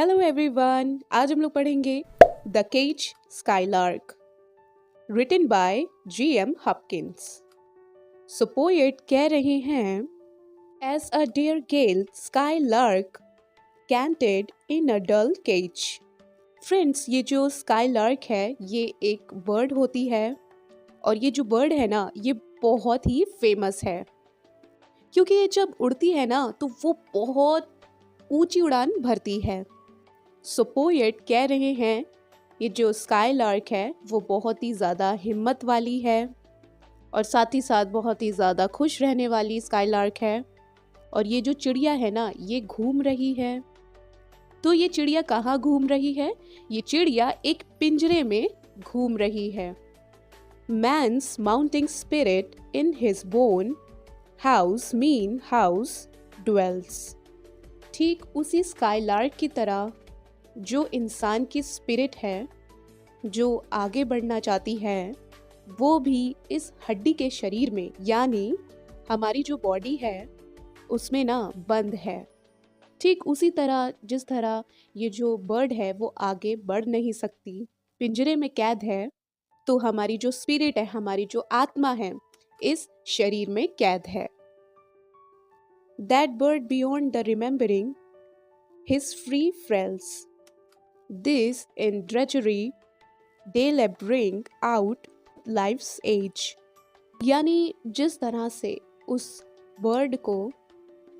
Hello everyone, आज हम लोग पढ़ेंगे the caged skylark, written by G.M. Hopkins. So poet कह रहे हैं, as a dear gale skylark canted in a dull cage. Friends, ये जो स्काईलार्क है ये एक बर्ड होती है और ये जो बर्ड है ना ये बहुत ही फेमस है क्योंकि ये जब उड़ती है ना तो वो बहुत ऊंची उड़ान भरती है। सो पोएट कह रहे हैं ये जो स्काईलार्क है वो बहुत ही ज़्यादा हिम्मत वाली है और साथ ही साथ बहुत ही ज़्यादा खुश रहने वाली स्काईलार्क है। और ये जो चिड़िया है ना ये घूम रही है। तो ये चिड़िया कहाँ घूम रही है? ये चिड़िया एक पिंजरे में घूम रही है। Man's mounting spirit in his bone house mean house dwells. ठीक उसी स्काईलार्क की तरह जो इंसान की स्पिरिट है, जो आगे बढ़ना चाहती है, वो भी इस हड्डी के शरीर में यानी हमारी जो बॉडी है उसमें ना बंद है। ठीक उसी तरह जिस तरह ये जो बर्ड है वो आगे बढ़ नहीं सकती, पिंजरे में कैद है, तो हमारी जो स्पिरिट है, हमारी जो आत्मा है, इस शरीर में कैद है। That bird beyond the remembering his free frails, this in drudgery they'll bring out life's age। यानी जिस तरह से उस बर्ड को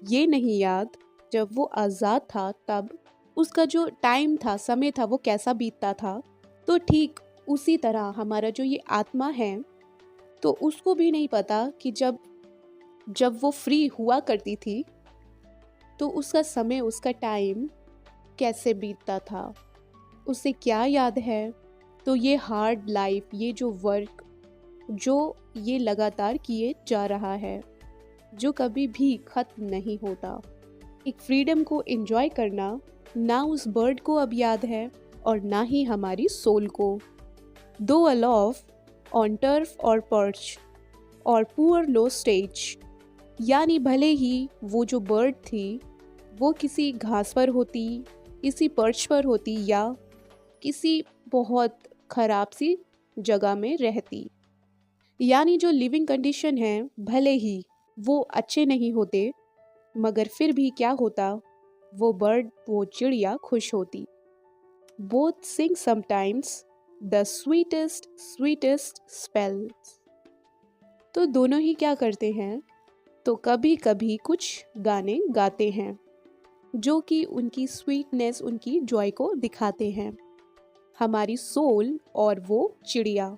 ये नहीं याद जब वो आज़ाद था तब उसका जो टाइम था, समय था, वो कैसा बीतता था, तो ठीक उसी तरह हमारा जो ये आत्मा है तो उसको भी नहीं पता कि जब वो फ्री हुआ करती थी तो उसका समय, उसका टाइम कैसे बीतता था, उसे क्या याद है। तो ये हार्ड लाइफ, ये जो वर्क जो ये लगातार किए जा रहा है, जो कभी भी ख़त्म नहीं होता, एक फ्रीडम को एंजॉय करना ना उस बर्ड को अब याद है और ना ही हमारी सोल को। दो अलोफ ऑन टर्फ और पर्च और पुअर लो स्टेज, यानी भले ही वो जो बर्ड थी वो किसी घास पर होती, किसी पर्च पर होती या किसी बहुत ख़राब सी जगह में रहती, यानी जो लिविंग कंडीशन है भले ही वो अच्छे नहीं होते मगर फिर भी क्या होता, वो बर्ड, वो चिड़िया खुश होती। Both sing sometimes the sweetest sweetest spells. तो दोनों ही क्या करते हैं, तो कभी कभी कुछ गाने गाते हैं जो कि उनकी स्वीटनेस, उनकी जॉय को दिखाते हैं, हमारी सोल और वो चिड़िया।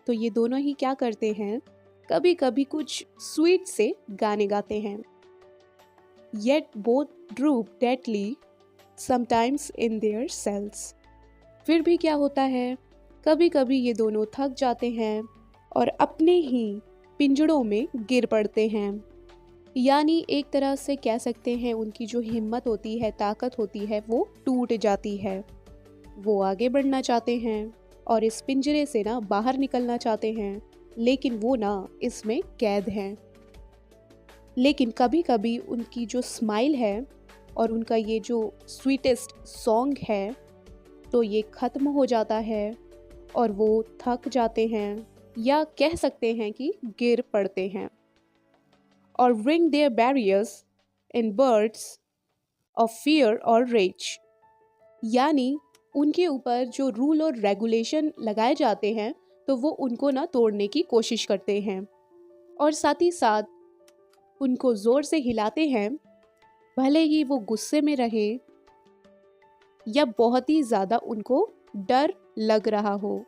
तो ये दोनों ही क्या करते हैं, कभी कभी कुछ स्वीट से गाने गाते हैं। Yet both droop deadly sometimes in their cells. फिर भी क्या होता है, कभी कभी ये दोनों थक जाते हैं और अपने ही पिंजड़ों में गिर पड़ते हैं। यानी एक तरह से कह सकते हैं उनकी जो हिम्मत होती है, ताकत होती है, वो टूट जाती है। वो आगे बढ़ना चाहते हैं और इस पिंजरे से ना बाहर निकलना चाहते हैं, लेकिन वो ना इसमें कैद हैं। लेकिन कभी कभी उनकी जो स्माइल है और उनका ये जो स्वीटेस्ट सॉन्ग है तो ये ख़त्म हो जाता है और वो थक जाते हैं या कह सकते हैं कि गिर पड़ते हैं। और bring their barriers in birds of fear or rage, यानी उनके ऊपर जो रूल और रेगुलेशन लगाए जाते हैं तो वो उनको ना तोड़ने की कोशिश करते हैं और साथ ही साथ उनको ज़ोर से हिलाते हैं, भले ही वो गुस्से में रहे या बहुत ही ज़्यादा उनको डर लग रहा हो।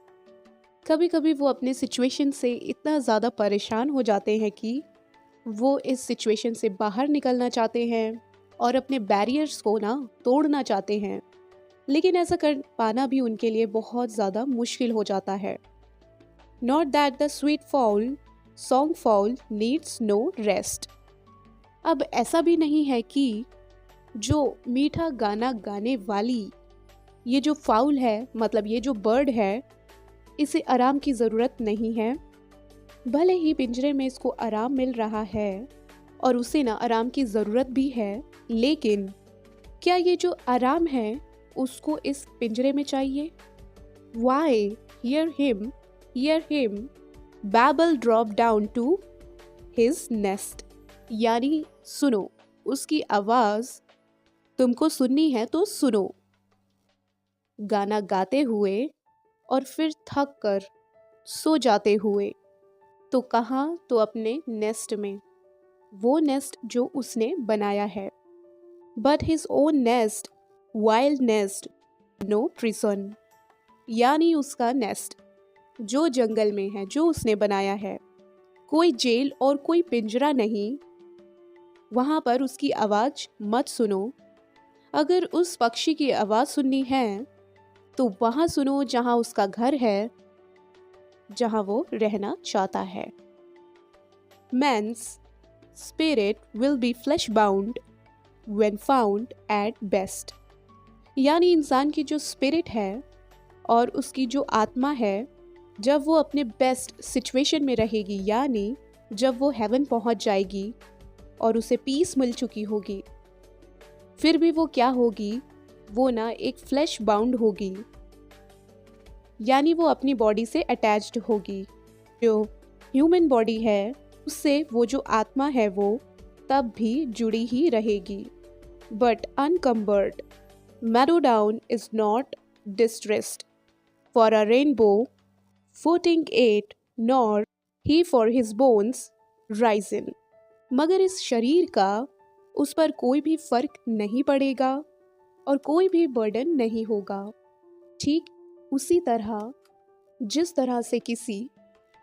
कभी कभी वो अपने सिचुएशन से इतना ज़्यादा परेशान हो जाते हैं कि वो इस सिचुएशन से बाहर निकलना चाहते हैं और अपने बैरियर्स को ना तोड़ना चाहते हैं, लेकिन ऐसा कर पाना भी उनके लिए बहुत ज़्यादा मुश्किल हो जाता है। Not that the sweet fowl song fowl needs no rest. अब ऐसा भी नहीं है कि जो मीठा गाना गाने वाली ये जो फाउल है, मतलब ये जो बर्ड है, इसे आराम की ज़रूरत नहीं है। भले ही पिंजरे में इसको आराम मिल रहा है और उसे ना आराम की ज़रूरत भी है, लेकिन क्या ये जो आराम है उसको इस पिंजरे में चाहिए? Why hear him babble drop down to his nest. यानी सुनो, उसकी आवाज तुमको सुननी है तो सुनो। गाना गाते हुए और फिर थक कर सो जाते हुए। तो कहाँ? तो अपने नेस्ट में, वो नेस्ट जो उसने बनाया है। But his own nest, wild nest, no prison. यानी उसका नेस्ट जो जंगल में है, जो उसने बनाया है, कोई जेल और कोई पिंजरा नहीं। वहाँ पर उसकी आवाज़ मत सुनो। अगर उस पक्षी की आवाज़ सुननी है तो वहाँ सुनो जहाँ उसका घर है, जहाँ वो रहना चाहता है। Man's spirit will be flesh bound when found at best. यानी इंसान की जो स्पिरिट है और उसकी जो आत्मा है, जब वो अपने बेस्ट सिचुएशन में रहेगी, यानी जब वो हेवन पहुंच जाएगी और उसे पीस मिल चुकी होगी, फिर भी वो क्या होगी? वो ना एक फ्लैश बाउंड होगी, यानी वो अपनी बॉडी से अटैच्ड होगी। जो ह्यूमन बॉडी है उससे वो जो आत्मा है वो तब भी जुड़ी ही रहेगी। But unencumbered meadow down is not distressed for a rainbow footing it, nor he for his bones risen. मगर इस शरीर का उस पर कोई भी फर्क नहीं पड़ेगा और कोई भी बर्डन नहीं होगा। ठीक उसी तरह जिस तरह से किसी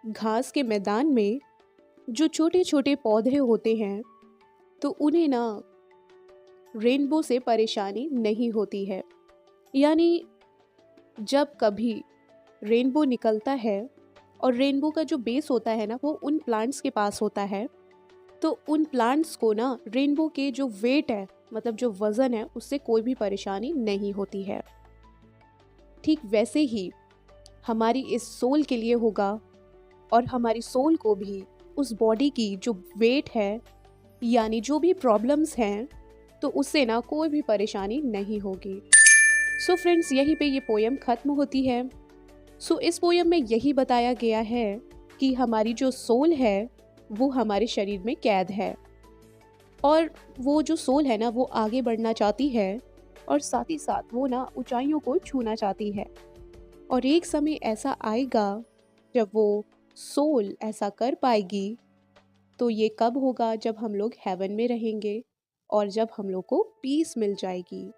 घास के मैदान में जो छोटे छोटे पौधे होते हैं तो उन्हें ना रेनबो से परेशानी नहीं होती है। यानी जब कभी रेनबो निकलता है और रेनबो का जो बेस होता है ना वो उन प्लांट्स के पास होता है, तो उन प्लांट्स को ना रेनबो के जो वेट है, मतलब जो वज़न है, उससे कोई भी परेशानी नहीं होती है। ठीक वैसे ही हमारी इस सोल के लिए होगा, और हमारी सोल को भी उस बॉडी की जो वेट है, यानी जो भी प्रॉब्लम्स हैं, तो उससे ना कोई भी परेशानी नहीं होगी। सो फ्रेंड्स, यहीं पे ये पोयम ख़त्म होती है। सो इस पोयम में यही बताया गया है कि हमारी जो सोल है वो हमारे शरीर में कैद है, और वो जो सोल है ना वो आगे बढ़ना चाहती है, और साथ ही साथ वो ना ऊंचाइयों को छूना चाहती है। और एक समय ऐसा आएगा जब वो सोल ऐसा कर पाएगी। तो ये कब होगा? जब हम लोग हेवन में रहेंगे और जब हम लोग को पीस मिल जाएगी।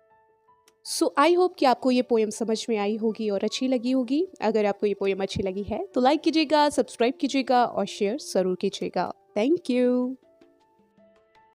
सो आई होप कि आपको ये पोएम समझ में आई होगी और अच्छी लगी होगी। अगर आपको ये पोएम अच्छी लगी है तो लाइक कीजिएगा, सब्सक्राइब कीजिएगा और शेयर ज़रूर कीजिएगा। Thank you.